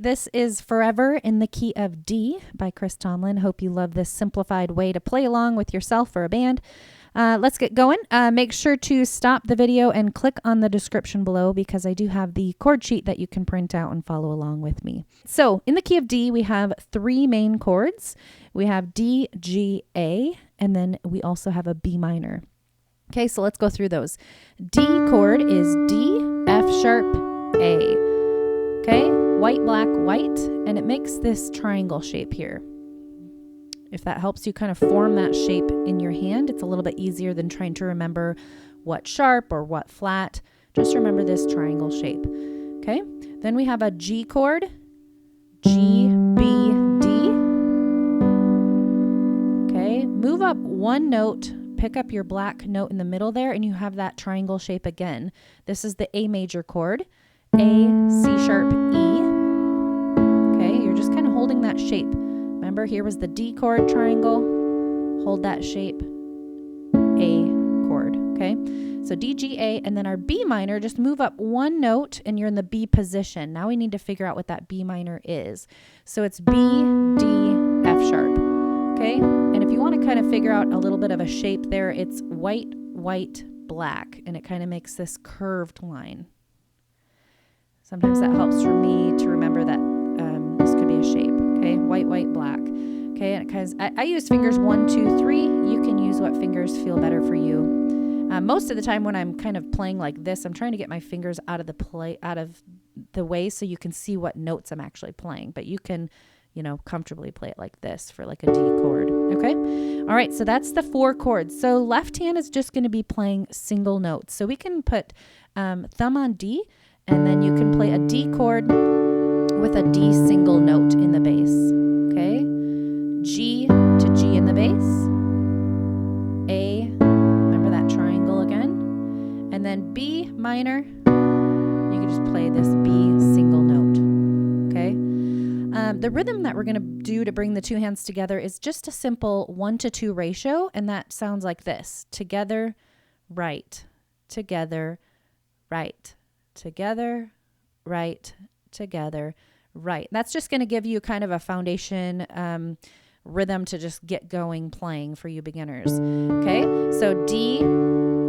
This is Forever in the Key of D by Chris Tomlin. Hope you love this simplified way to play along with yourself or a band. Let's get going. Make sure to stop the video and click on the description below because I do have the chord sheet that you can print out and follow along with me. So in the key of D, we have three main chords. We have D, G, A, and then we also have a B minor. Okay, so let's go through those. D chord is D, F sharp, A. Okay, white, black, white, and it makes this triangle shape here. If that helps you kind of form that shape in your hand, it's a little bit easier than trying to remember what sharp or what flat. Just remember this triangle shape. Okay, then we have a G chord, G, B, D. Okay, move up one note, pick up your black note in the middle there, and you have that triangle shape again. This is the A major chord, A, C sharp, E. Okay, you're just kind of holding that shape. Remember, here was the D chord triangle. Hold that shape, A chord, okay? So D, G, A, and then our B minor, just move up one note and you're in the B position. Now we need to figure out what that B minor is. So it's B, D, F sharp, okay? And if you want to kind of figure out a little bit of a shape there, it's white, white, black, and it kind of makes this curved line. Sometimes that helps for me to remember that this could be a shape. Okay, white, white, black. Okay, and because I use fingers 1, 2, 3. You can use what fingers feel better for you. Most of the time when I'm kind of playing like this, I'm trying to get my fingers out of the way so you can see what notes I'm actually playing. But you can, comfortably play it like this for like a D chord. Okay, all right. So that's the 4 chords. So left hand is just going to be playing single notes. So we can put thumb on D, and then you can play a D chord with a D single note in the bass, okay? G to G in the bass. A, remember that triangle again. And then B minor, you can just play this B single note, okay? The rhythm that we're gonna do to bring the two hands together is just a simple 1-to-2 ratio, and that sounds like this. Together, right, together, right, together, right, together, right. That's just going to give you kind of a foundation rhythm to just get going playing for you beginners. Okay, so D,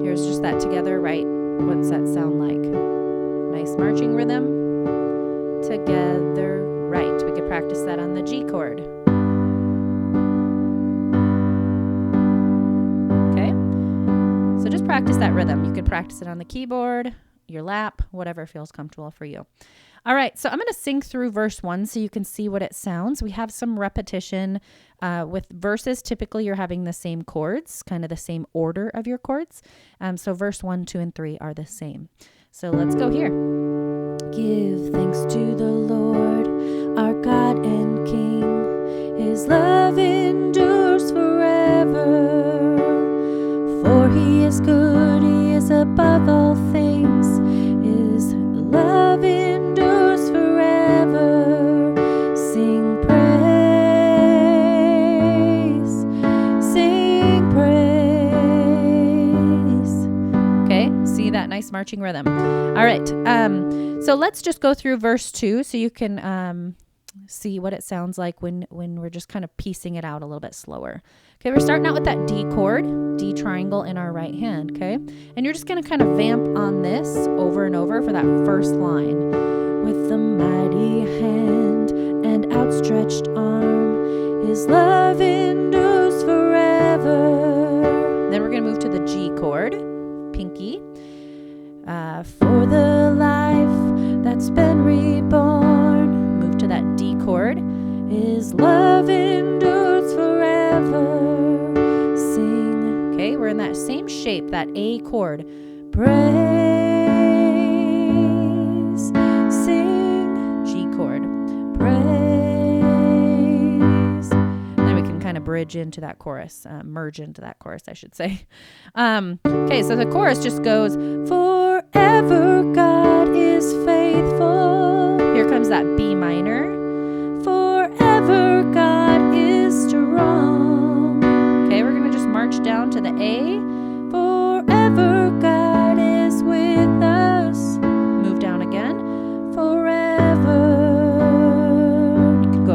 here's just that together, right. What's that sound like? Nice marching rhythm. Together, right. We could practice that on the G chord. Okay, so just practice that rhythm. You could practice it on the keyboard, your lap, whatever feels comfortable for you. All right, so I'm going to sing through verse 1 so you can see what it sounds. We have some repetition with verses. Typically, you're having the same chords, kind of the same order of your chords. So verse 1, 2, and 3 are the same. So let's go here. Give thanks to the Lord, our God and King. His love endures forever. For he is good, he is above all things. His love endures forever. Sing praise, sing praise. Okay, see that nice marching rhythm. All right, so let's just go through verse 2 so you can see what it sounds like when we're just kind of piecing it out a little bit slower. Okay, we're starting out with that D chord, D triangle in our right hand, okay? And you're just going to kind of vamp on this over and over for that first line. With a mighty hand and outstretched arm, his love endures forever. Then we're going to move to the G chord, pinky. For the life that's been reborn, move to that D chord. His love endures forever. Sing. Okay, we're in that same shape, that A chord. Praise. Sing. G chord. Praise. Then we can kind of bridge into that chorus, merge into that chorus, I should say. Okay, so the chorus just goes, forever God is faithful. Here comes that B minor. Forever God is strong. Okay, we're going to just march down to the A. Forever God is with us. Move down again. Forever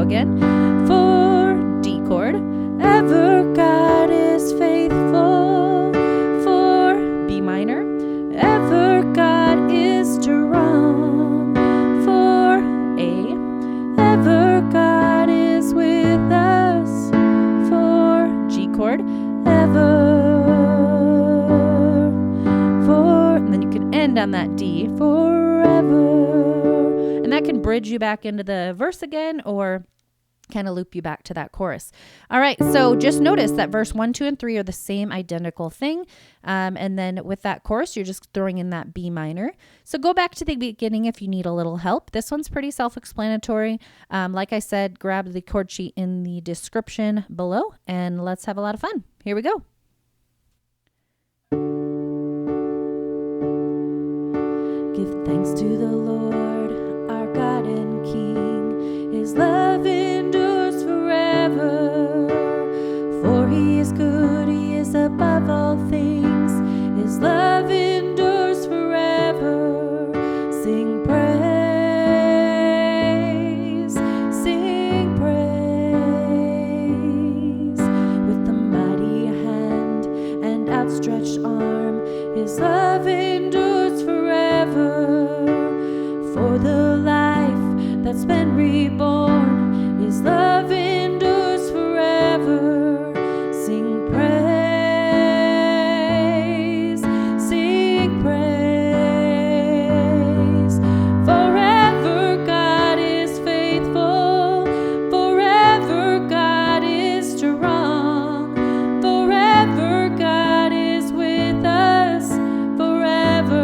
again. For D chord, ever God is faithful. For B minor, ever God is strong. For A, ever God is with us. For G chord, ever. For, and then you can end on that D, forever. And that can bridge you back into the verse again, or kind of loop you back to that chorus. All right, so just notice that verse 1, 2, and 3 are the same identical thing. And then with that chorus, you're just throwing in that B minor. So go back to the beginning if you need a little help. This one's pretty self-explanatory. Like I said, grab the chord sheet in the description below, and let's have a lot of fun. Here we go. Give thanks to the Lord, our God and King. His love endures forever. For he is good, he is above all things. His love endures forever. Sing praise, sing praise. With the mighty hand and outstretched arm, his love endures forever. For the life that's been reborn, his love endures forever. Sing praise, sing praise. Forever God is faithful, forever God is strong, forever God is with us, forever.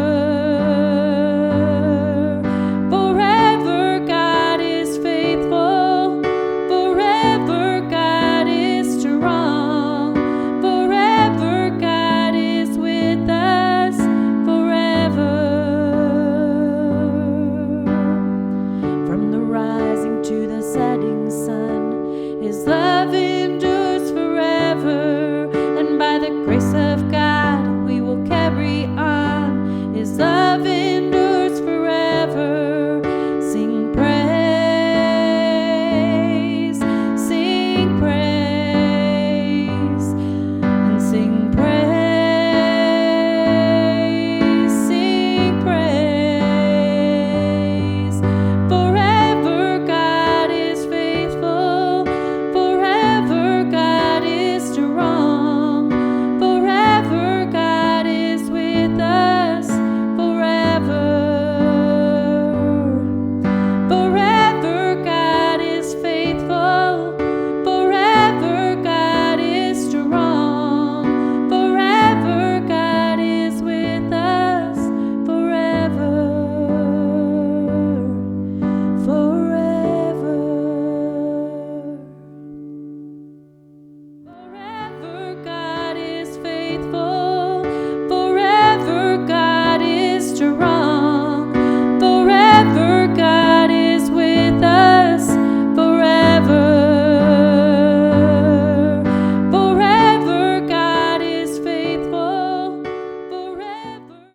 Faithful.